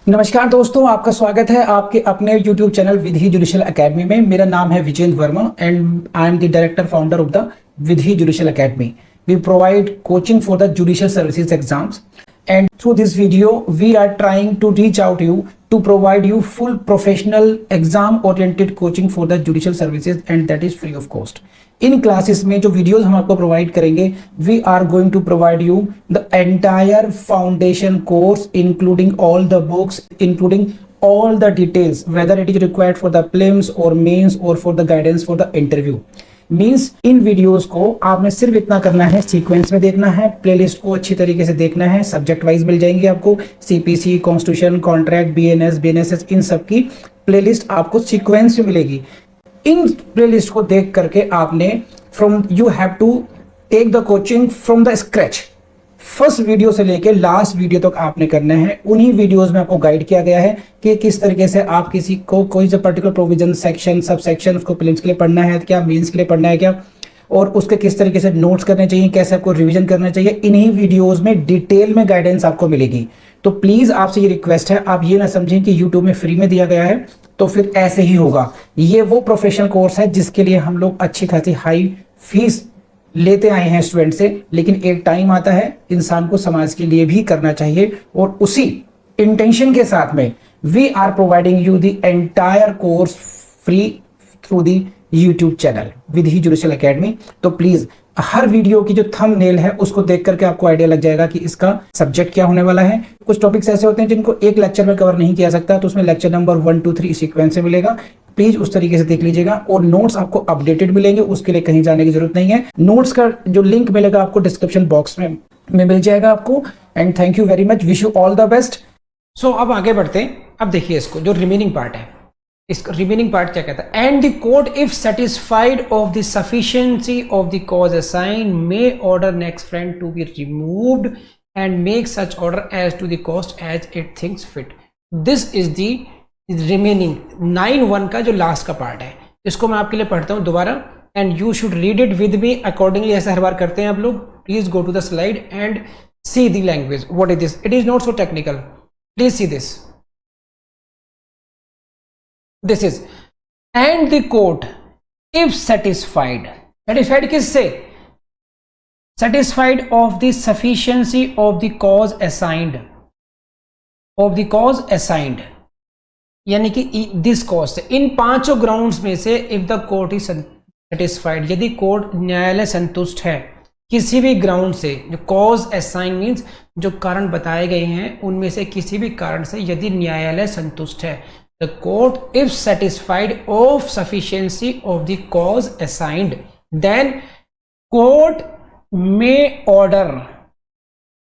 नमस्कार दोस्तों, आपका स्वागत है आपके अपने YouTube channel Vidhi judicial academy में। मेरा नाम है Vijendra Verma and I am the director founder of the Vidhi judicial academy. We provide coaching for the judicial services exams, and through this video we are trying to reach out to you to provide you full professional exam oriented coaching for the judicial services, and that is free of cost. इन classes में जो videos हम आपको provide करेंगे, we are going to provide you the entire foundation course including all the books, including all the details, whether it is required for the prelims or mains or for the guidance for the interview. Means in videos को आपने सिर्फ इतना करना है, sequence में देखना है, playlist को अच्छी तरीके से देखना है। सब्जेक्ट वाइज मिल जाएंगे आपको, CPC, constitution, contract, BNS, BNSS, इन सब की प्लेलिस्ट आपको सीक्वेंस में मिलेगी। इन प्लेलिस्ट को देख करके आपने you have to take the coaching from the scratch. First video से लेके लास्ट वीडियो तक आपने करना है। उन्हीं वीडियोस में आपको गाइड किया गया है कि किस तरीके से आप किसी को कोई सा particular provision, section, sub section उसको प्रीलिम्स के लिए पढ़ना है क्या, मेंस के लिए पढ़ना है क्या, और उसके किस तरीके से नोट्स करने चाहिए, कैसे आपको रिवीजन करना चाहिए। इन्हीं वीडियोस में डिटेल में गाइडेंस आपको मिलेगी। तो प्लीज आपसे ये रिक्वेस्ट है, आप ये ना समझें कि यूट्यूब में फ्री में दिया गया है तो फिर ऐसे ही होगा। ये वो प्रोफेशनल कोर्स है जिसके लिए हम लोग अच्छी खासी हाई फीस लेते आए हैं स्टूडेंट से, लेकिन एक टाइम आता है इंसान को समाज के लिए भी करना चाहिए, और उसी इंटेंशन के साथ में we are providing you the entire course free through the YouTube channel Vidhi judicial academy. तो प्लीज हर वीडियो की जो थंबनेल है उसको देख करके आपको आइडिया लग जाएगा कि इसका सब्जेक्ट क्या होने वाला है। कुछ टॉपिक्स ऐसे होते हैं जिनको एक लेक्चर में कवर नहीं किया सकता, तो उसमें लेक्चर नंबर 1, 2, 3 सीक्वेंस से मिलेगा। प्लीज उस तरीके से देख लीजिएगा, और नोट्स आपको अपडेटेड मिलेंगे, उसके लिए कहीं जाने की जरूरत नहीं है। नोट्स का जो लिंक मिलेगा आपको डिस्क्रिप्शन बॉक्स में मिल जाएगा आपको। And thank you very much, wish you all the best. So अब आगे बढ़ते हैं। अब देखिए इसको, जो रिमेनिंग पार्ट है, इसका रिमेनिंग पार्ट क्या कहता है। And the court if satisfied of the sufficiency of the cause assign may order next friend to be removed and make such order as to the cost as it thinks fit. This is the remaining 9(1) का जो last का part है। इसको मैं आपके लिए पढ़ता हूं दोबारा, and you should read it with me accordingly. ऐसा हर बार करते हैं आप लोग। Please go to the slide and see the language. What is this? It is not so technical. Please see this. This is and the court if satisfied, satisfied किससे? Satisfied of the sufficiency of the cause assigned, of the cause assigned, यानी कि this cause से, इन पांचों grounds में से if the court is satisfied, यदि court न्यायालय संतुष्ट है किसी भी ग्राउंड से, जो कॉज असाइन मीन्स जो कारण बताए गए हैं उनमें से किसी भी कारण से यदि न्यायालय संतुष्ट है, the court if satisfied of sufficiency of the cause assigned, then court may order,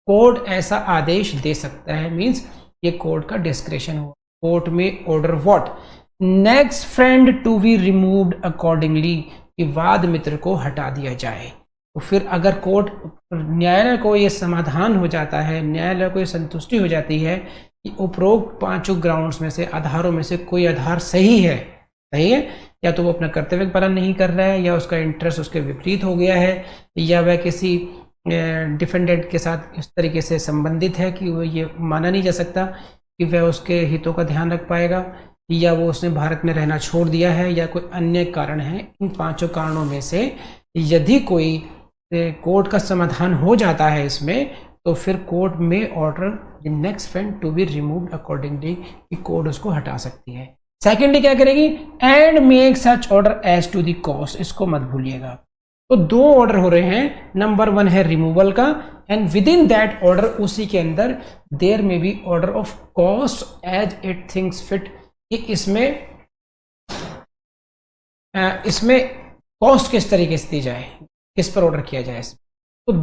court ऐसा आदेश दे सकता है, मीन्स ये कोर्ट का डिस्क्रेशन हो। Court may order what? Next friend to be removed accordingly, कि वाद मित्र को हटा दिया जाए। तो फिर अगर कोर्ट, न्यायालय को ये समाधान हो जाता है, न्यायालय को ये संतुष्टि हो जाती है कि उपरोक्त पांचों ग्राउंड्स में से, आधारों में से कोई आधार सही है, सही है, या तो वो अपना कर्तव्य पालन नहीं कर रहा है, या उसका इंटरेस्ट उसके विपरीत हो गया है, या वह किसी डिफेंडेंट के साथ इस तरीके से संबंधित है कि वो ये माना नहीं जा सकता कि वह उसके हितों का ध्यान रख पाएगा, या वो उसने भारत में रहना छोड़ दिया है, या कोई अन्य कारण है। इन पांचों कारणों में से यदि कोई कोर्ट का समाधान हो जाता है इसमें, तो फिर court may order the next friend to be removed accordingly, कि कोर्ट उसको हटा सकती है। सेकेंडली क्या करेगी? And make such order as to the cost, इसको मत भूलिएगा। तो दो ऑर्डर हो रहे हैं। नंबर 1 है रिमूवल का, and within that order, उसी के अंदर there may be order of cost as it thinks fit, कि इसमें कॉस्ट किस तरीके से दी जाए, किस पर ऑर्डर किया जाए। तो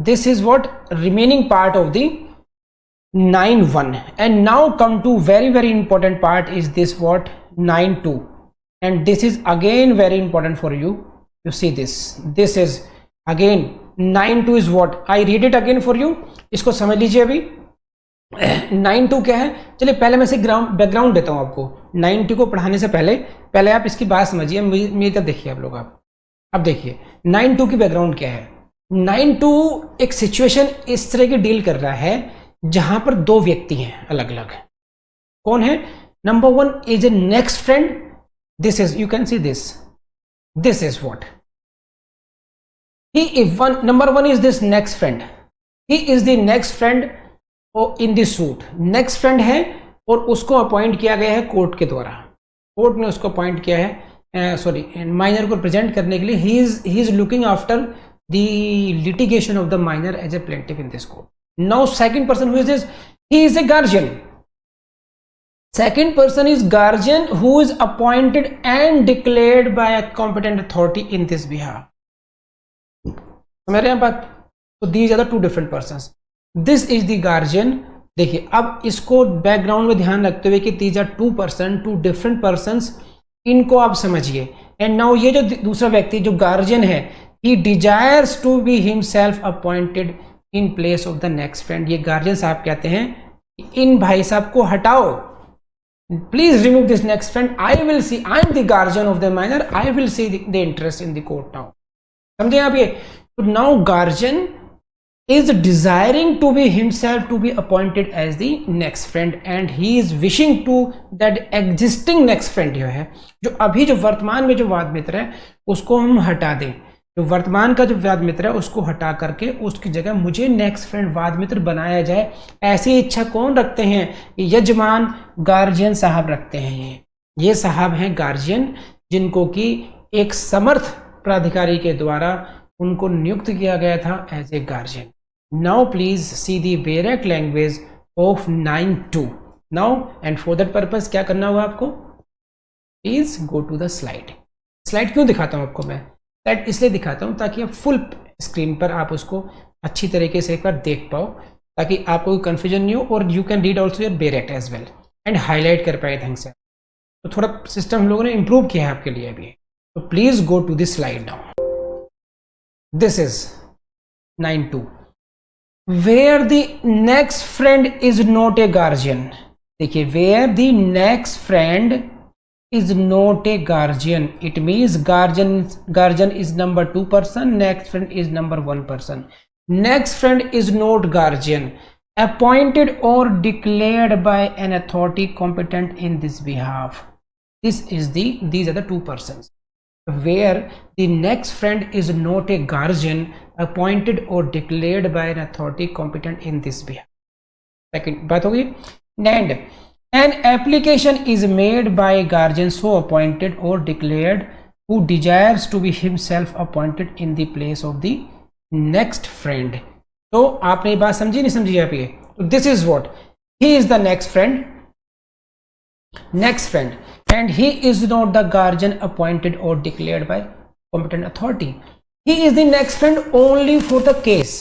this is what remaining part of the 9(1). And now come to very very important part is this what 9(2). and this is again very important for you. You see this is again 9(2) is what I read it again for you. इसको समझ लीजिए। अभी 9(2) क्या है? चलिए पहले मैं से बैकग्राउंड देता हूं आपको। 9(2) को पढ़ाने से पहले आप इसकी बात समझिए, मेरी तरफ देखिए आप लोग। आप अब देखिए 9(2) की बैकग्राउंड क्या है। 9(2) एक सिचुएशन इस तरह की डील कर रहा है जहां पर दो व्यक्ति हैं अलग अलग। कौन है? Number one is A next friend, this is, you can see this is what he if one number one is this next friend, he is the next friend in the suit, next friend है और उसको appoint किया गया है court के द्वारा, court ने उसको अपॉइंट किया है सॉरी माइनर को प्रेजेंट करने के लिए, he is looking after the litigation of the minor as a plaintiff in this court. Now second person who is this, he is a guardian, second person is guardian who is appointed and declared by a competent authority in this behalf. समझ रहे हैं बात? तो these are the two different persons, this is the guardian. देखिए अब इसको background में ध्यान रखते हुए कि these are two person, two different persons, इनको आप समझिए। एंड नाउ ये जो दूसरा व्यक्ति जो गार्जियन है, he desires to be himself appointed in place of the next friend. ये गार्जियन साहब कहते हैं इन भाई साहब को हटाओ, please remove this next friend, I will see, I am the guardian of the minor, I will see the interest in the court now. समझे आप ये? So now guardian is desiring to be himself to be appointed as the next friend and he is wishing to that existing next friend जो है, जो अभी जो वर्तमान में जो वाद मित्र है उसको हम हटा दें, जो वर्तमान का जो वाद मित्र है उसको हटा करके उसकी जगह मुझे नेक्स्ट फ्रेंड वाद मित्र बनाया जाए। ऐसी इच्छा कौन रखते हैं? यजमान गार्जियन साहब रखते हैं। ये साहब हैं गार्जियन जिनको कि एक समर्थ प्राधिकारी के द्वारा उनको नियुक्त किया गया था as a guardian. Now please see the bare act language of 9(2). Now and for that purpose क्या करना होगा आपको? Please go to the slide. Slide क्यों दिखाता हूं आपको मैं? स्लाइड इसलिए दिखाता हूं ताकि आप फुल स्क्रीन पर आप उसको अच्छी तरीके से एक बार देख पाओ, ताकि आपको कोई कंफ्यूजन नहीं हो और you can read also your bare act as well and highlight कर पाए ढंग से। तो थोड़ा सिस्टम हम लोगों ने इंप्रूव किया है आपके लिए अभी। तो please go to this slide now. This is 9(2), where the next friend is not a guardian। देखिए where the next friend is not a guardian, it means guardian is number 2 person, next friend is number 1 person। next friend is not guardian, appointed or declared by an authority competent in this behalf। these are the two persons where the next friend is not a guardian appointed or declared by an authority competent in this behalf। second बात होगी। and an application is made by a guardian so appointed or declared who desires to be himself appointed in the place of the next friend। तो आपने ये बात समझी नहीं समझी आप ये? तो this is what, he is the next friend and he is not the guardian appointed or declared by competent authority। he is the next friend only for the case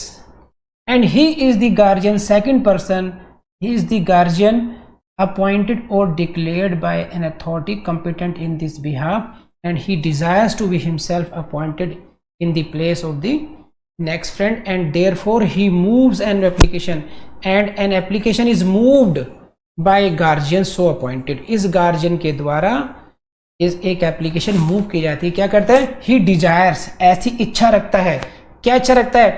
and he is the guardian second person, he is the guardian appointed or declared by an authority competent in this behalf and he desires to be himself appointed in the place of the next friend and therefore he moves an application and an application is moved by guardian so appointed. इस गार्जियन के द्वारा इस एक application move की जाती है। क्या करता है? ही डिजायर्स, ऐसी इच्छा रखता है। क्या इच्छा रखता है?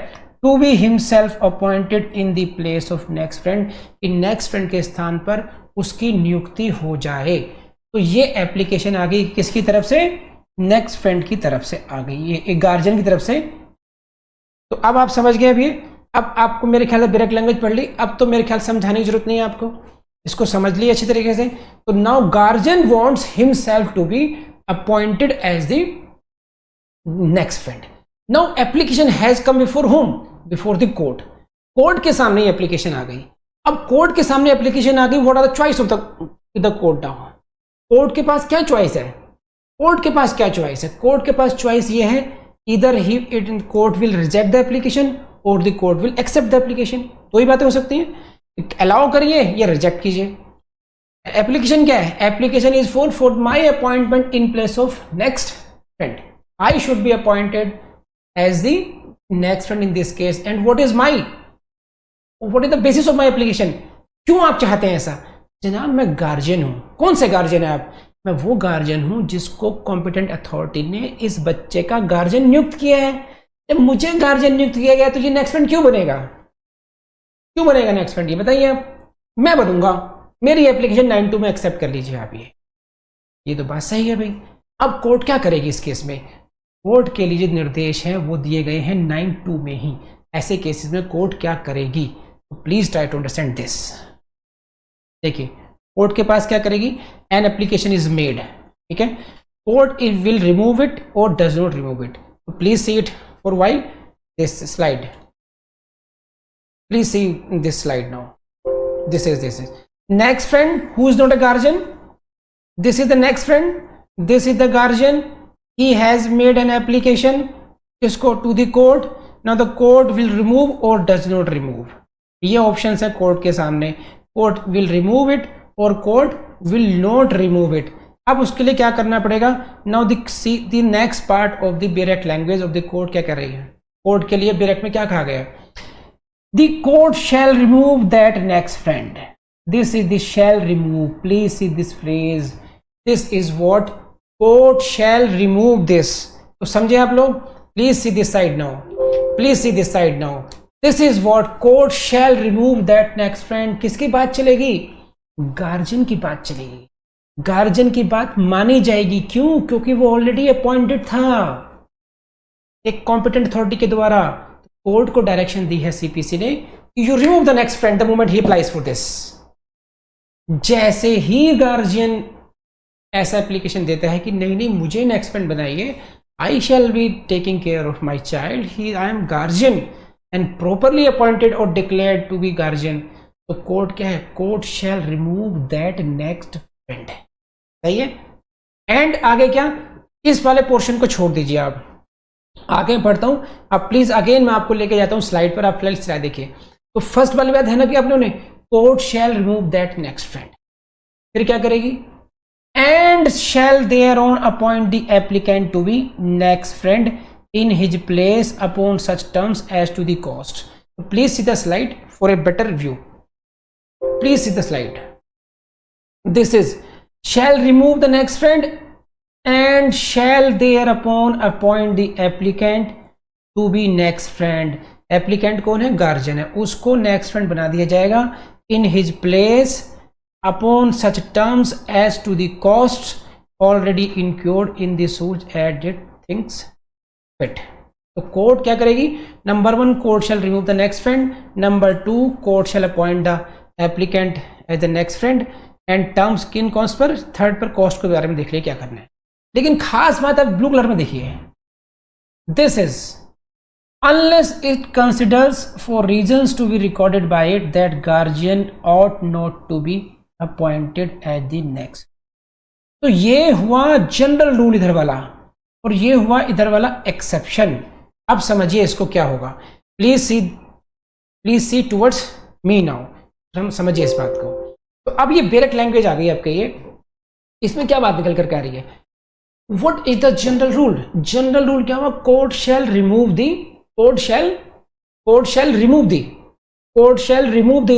To be himself appointed in the place of next friend, इन नेक्स्ट फ्रेंड के स्थान पर उसकी नियुक्ति हो जाए। तो ये एप्लीकेशन आ गई किसकी तरफ से? नेक्स्ट फ्रेंड की तरफ से आ गई, ये एक गार्जियन की तरफ से। तो अब आप समझ गए। अभी अब आपको मेरे ख्याल से ब्रेक लैंग्वेज पढ़ ली, अब तो मेरे ख्याल समझाने की जरूरत नहीं है आपको, इसको समझ लिया अच्छी तरीके से। तो now guardian wants himself to be appointed as the next friend. Now application has come before home, before the court. Court के सामने एप्लीकेशन आ गई। अब कोर्ट के सामने एप्लीकेशन आ गई, what are the choice of the court now? Court के पास क्या चॉइस है? कोर्ट के पास क्या चॉइस है? कोर्ट के पास चॉइस ये है, इधर court will reject the application और the court will accept the application. दो ही बातें हो सकती हैं, अलाउ करिए या रिजेक्ट कीजिए। एप्लीकेशन क्या है? Application is for my appointment in place of next friend. I should be appointed as the next friend in this case and what is the basis of my application? क्यों आप चाहते हैं ऐसा? जनाब मैं गार्जियन हूं। कौन से गार्जियन है आप? मैं वो गार्जियन हूं जिसको कॉम्पिटेंट अथॉरिटी ने इस बच्चे का गार्जियन नियुक्त किया है। जब मुझे गार्जियन नियुक्त किया गया तो ये नेक्स्ट फ्रेंड क्यों बनेगा? क्यों बनेगा नेक्स्ट फ्रेंड, ये बताइए आप। मैं बनूंगा, मेरी एप्लीकेशन 9.2 में एक्सेप्ट कर लीजिए आप। ये तो बात सही है भाई। अब कोर्ट क्या करेगी इस केस में? कोर्ट के लिए जो निर्देश हैं वो दिए गए हैं 9.2 में ही। ऐसे केसेस में कोर्ट क्या करेगी, तो please try to understand this. देखिए कोर्ट के पास क्या करेगी, एन एप्लीकेशन इज मेड, ठीक है, court it will remove it और does not remove it. Please see it for why this slide, please see this slide now. this is next friend who is not a guardian. This is the next friend, this is the guardian, he has made an application इसको to the court. Now the court will remove or does not remove. ये options है court के सामने, court will remove it और court will not remove it. अब उसके लिए क्या करना पड़ेगा? Now the next part of the बेरेक्ट language of the court क्या कर रही है? कोर्ट के लिए बेरेक्ट में क्या कहा गया? The court shall remove that next friend. This is the shall remove. Please see this phrase. This is what court shall remove this. तो समझे आप लोग? Please see this side now. Please see this side now. This is what court shall remove that next friend. किसकी बात चलेगी? Guardian की बात चलेगी। गार्जियन की बात मानी जाएगी। क्यों? क्योंकि वो ऑलरेडी अपॉइंटेड था एक कॉम्पिटेंट अथॉरिटी के द्वारा। कोर्ट को डायरेक्शन दी है सीपीसी ने, you remove the next friend the moment he applies for this. जैसे ही गार्जियन ऐसा एप्लीकेशन देता है कि नहीं नहीं मुझे नेक्स्ट फ्रेंड बनाइए, I shall be taking care of my child, he I am guardian and properly appointed और डिक्लेयर्ड टू बी गार्जियन, तो कोर्ट क्या है? Court shall remove that next friend. सही है। एंड आगे क्या? इस वाले पोर्शन को छोड़ दीजिए, आप आगे बढ़ता हूं। अब प्लीज अगेन मैं आपको लेके जाता हूं स्लाइड पर, आप फिलहाल स्लाइड देखिए। तो फर्स्ट वाली बात है ना कि आपने court shall remove that next friend, फिर क्या करेगी? And shall thereupon appoint the applicant to be next friend in his place upon such terms as to the cost. Please see the slide for a better view. Please see the slide. This is shall remove the next friend and shall thereupon appoint the applicant to be next friend. applicant कौन है? Guardian है, उसको next friend बना दिया जाएगा in his place upon such terms as to the costs already incurred in the suit as it thinks fit. तो court क्या करेगी? Number 1 court shall remove the next friend, number 2 court shall appoint the applicant as the next friend and terms किन cost per? Third पर cost के बारे में देख लिया क्या करना है। लेकिन खास बात आप ब्लू कलर में देखिए, this is unless it considers for reasons to be recorded by it that guardian ought not to be appointed as the next. तो ये हुआ जनरल रूल इधर वाला और ये हुआ इधर वाला एक्सेप्शन। अब समझिए इसको क्या होगा। Please see towards me now, हम समझिए इस बात को। तो अब ये बेरेक्ट लैंग्वेज आ गई आपके, ये इसमें क्या बात निकल करके आ रही है? What is the general rule? General rule क्या हुआ? Court shall remove the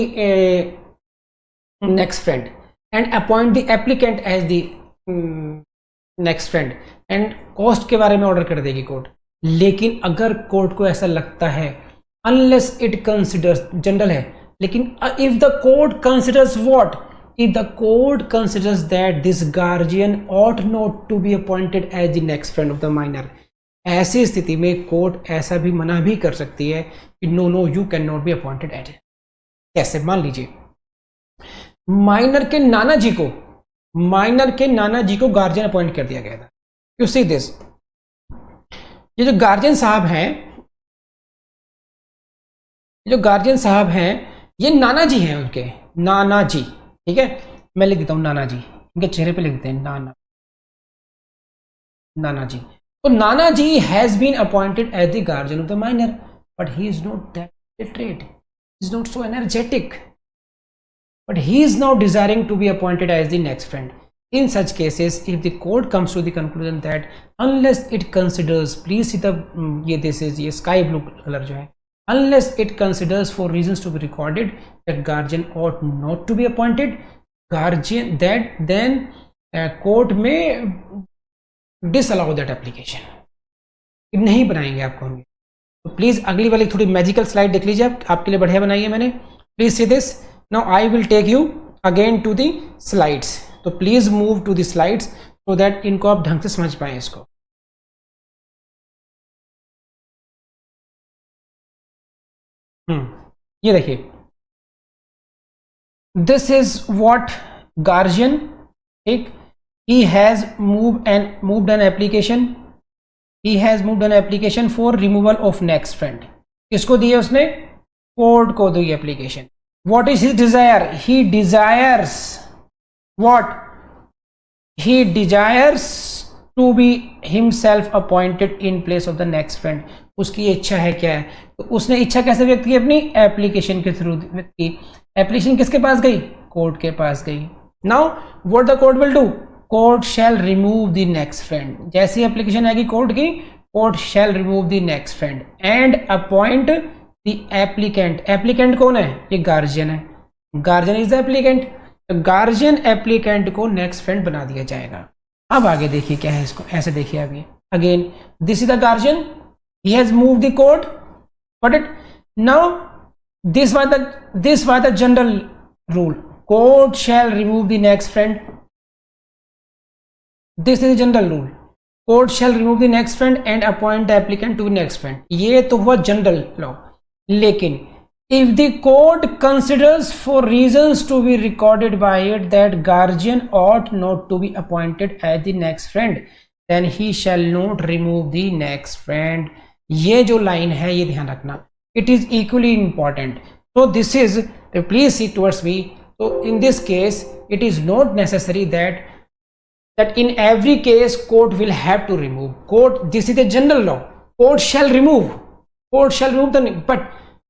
next friend and appoint the applicant as the next friend and cost के बारे में ऑर्डर कर देगी कोर्ट। लेकिन अगर कोर्ट को ऐसा लगता है, unless it considers, जनरल है, लेकिन if the court considers what? If the court considers that this guardian ought not to be appointed as the next friend of the minor, ऐसी स्थिति में कोर्ट ऐसा भी मना भी कर सकती है कि no you can not be appointed as. कैसे? मान लीजिए माइनर के नाना जी को गार्जियन अपॉइंट कर दिया गया था। यू सी दिस, ये जो गार्जियन साहब हैं ये नाना जी हैं, उनके नाना जी, ठीक है, मैं लिख देता हूं नाना जी, इनके चेहरे पे लिख देते हैं नाना जी। तो नाना जी has been appointed as the guardian of the minor, but he is not that literate, is not so energetic, but he is now desiring to be appointed as the next friend. In such cases, if the court comes to the conclusion that unless it considers, please see the ये sky blue color जो है, unless it considers for reasons to be recorded that guardian ought not to be appointed, guardian that then court may disallow that application, नहीं बनाएंगे आपको होंगे। तो please अगली वाली थोड़ी मैजिकल स्लाइड देख लीजिए, आपके लिए बढ़िया बनाई है मैंने। Please see this. Now I will take you again to the slides. तो please move to the slides so that इनको आप ढंग से समझ पाए इसको. ये देखिए, दिस इज व्हाट गार्जियन, ठीक, he has moved an application, he has moved an application for removal of next friend. किसको दिए उसने? कोड को the application. what is his desire? he desires what? he desires to be himself appointed in place of the next friend. उसकी इच्छा है क्या है? तो उसने इच्छा कैसे व्यक्त की? अपनी एप्लीकेशन के थ्रू व्यक्त की. एप्लीकेशन किसके पास गई? कोड के पास गई. Now what the court will do? Court shall remove the next friend. जैसी एप्लीकेशन आएगी कोड की, court shall remove the next friend and appoint the applicant. Applicant कौन है? ये गार्जियन है. Guardian is the applicant. Guardian applicant को next friend बना दिया जाएगा. अब आगे देखिए क्या है इसको. ऐसे देखिए अभी again, this is the guardian, he has moved the code, got it? Now this was the general rule. Code shall remove the next friend. This is the general rule. Code shall remove the next friend and appoint the applicant to the next friend. ये तो हुआ general law. लेकिन if the code considers for reasons to be recorded by it that guardian ought not to be appointed as the next friend, then he shall not remove the next friend. ये जो line है ये ध्यान रखना. It is equally important. तो this is, please see towards me. तो in this case it is not necessary that in every case court will have to remove. Court, this is the general law. Court shall remove. Court shall remove the, but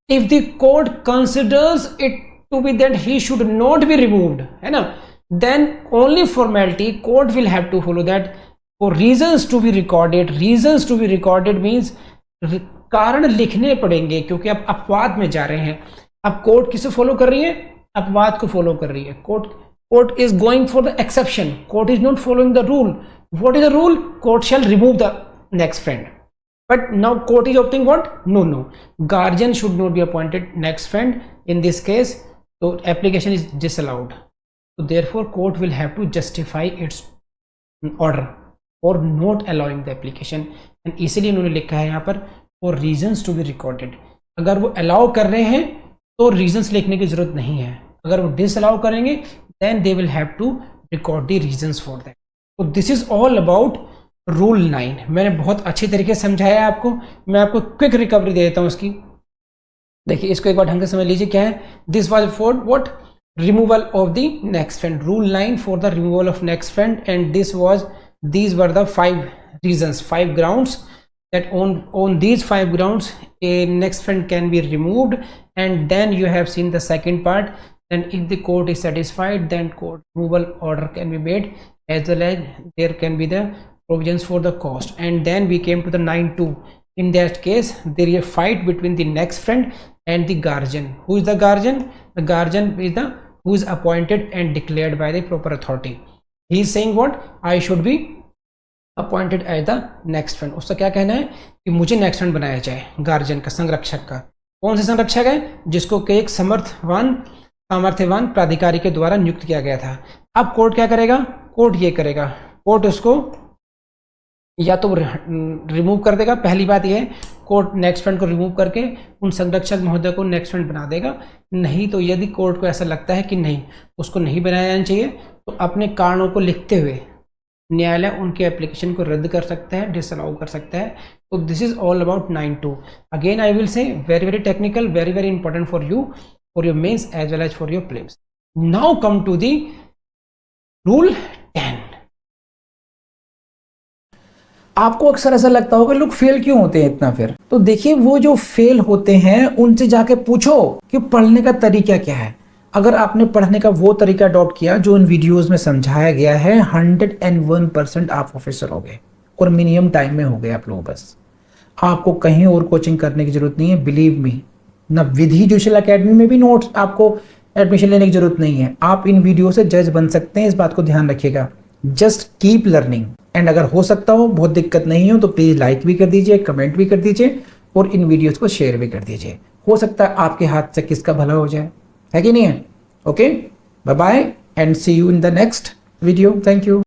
if the court considers it to be that he should not be removed, है ना, then only formality court will have to follow that for reasons to be recorded. Reasons to be recorded means कारण लिखने पड़ेंगे क्योंकि आप अपवाद में जा रहे हैं. अब कोर्ट किसे फॉलो कर रही है? अपवाद को फॉलो कर रही है. Court is going for the exception. Court is not following the rule. What is the rule? Court shall remove the next friend. But now court is opting what? No, guardian should not be appointed next friend in this case. तो application is disallowed. So therefore court will have to justify its order for not allowing the application. and इसीलिए उन्होंने लिखा है यहाँ पर for reasons to be recorded. अगर वो allow कर रहे हैं तो reasons लिखने की जरूरत नहीं है. अगर वो disallow करेंगे then they will have to record the reasons for that. So this is all about rule 9. मैंने बहुत अच्छी तरीके से समझाया है आपको. मैं आपको क्विक रिकवरी दे देता हूँ उसकी. देखिए इसको एक बार ढंग से समझ लीजिए क्या है. This was for what? removal of the next friend. rule 9 for the removal of next friend, and these were the 5 reasons, 5 grounds that on these 5 grounds a next friend can be removed. And then you have seen the second part. Then if the court is satisfied, then court removal order can be made, as well as there can be the provisions for the cost. And then we came to the 9(2). In that case there is a fight between the next friend and the guardian. Who is the guardian? The guardian is the who is appointed and declared by the proper authority. He is saying what? I should be appointed as the next friend. उसका क्या कहना है कि मुझे next friend बनाया जाए. Guardian का, संरक्षक का. कौन से संरक्षक है? जिसको एक सामर्थ्यवान प्राधिकारी के द्वारा नियुक्त किया गया था. अब कोर्ट क्या करेगा? कोर्ट ये करेगा, कोर्ट उसको या तो रिमूव कर देगा. पहली बात यह है, कोर्ट नेक्स्ट फ्रेंड को रिमूव करके उन संरक्षक महोदय को नेक्स्ट फ्रेंड बना देगा. नहीं तो यदि कोर्ट को ऐसा लगता है कि नहीं उसको नहीं बनाया जाना चाहिए, तो अपने कारणों को लिखते हुए न्यायालय उनके एप्लीकेशन को रद्द कर सकता है, डिसअलाउ कर सकता है. तो this is all about 9(2). Again I will say very technical, very important for you, for your mains as well as for your prelims. Now come to the rule 10. आपको अक्सर ऐसा लगता होगा लोग फेल क्यों होते हैं इतना. फिर तो देखिए वो जो फेल होते हैं उनसे जाके पूछो कि पढ़ने का तरीका क्या है. अगर आपने पढ़ने का वो तरीका अडॉप्ट किया जो इन वीडियोस में समझाया गया है, 101% आप ऑफिसर हो गए और मिनिमम टाइम में हो गए आप लोग. बस आपको कहीं और कोचिंग करने की जरूरत नहीं है. बिलीव मी, ना विधि जुडिशियल एकेडमी में भी नोट्स आपको एडमिशन लेने की जरूरत नहीं है. आप इन वीडियो से जज बन सकते हैं, इस बात को ध्यान रखिएगा. Just keep learning. एंड अगर हो सकता हो, बहुत दिक्कत नहीं हो, तो प्लीज लाइक भी कर दीजिए, कमेंट भी कर दीजिए और इन वीडियोस को शेयर भी कर दीजिए. हो सकता है आपके हाथ से किसका भला हो जाए. है कि नहीं है? Okay, bye bye and see you in the next video. Thank you.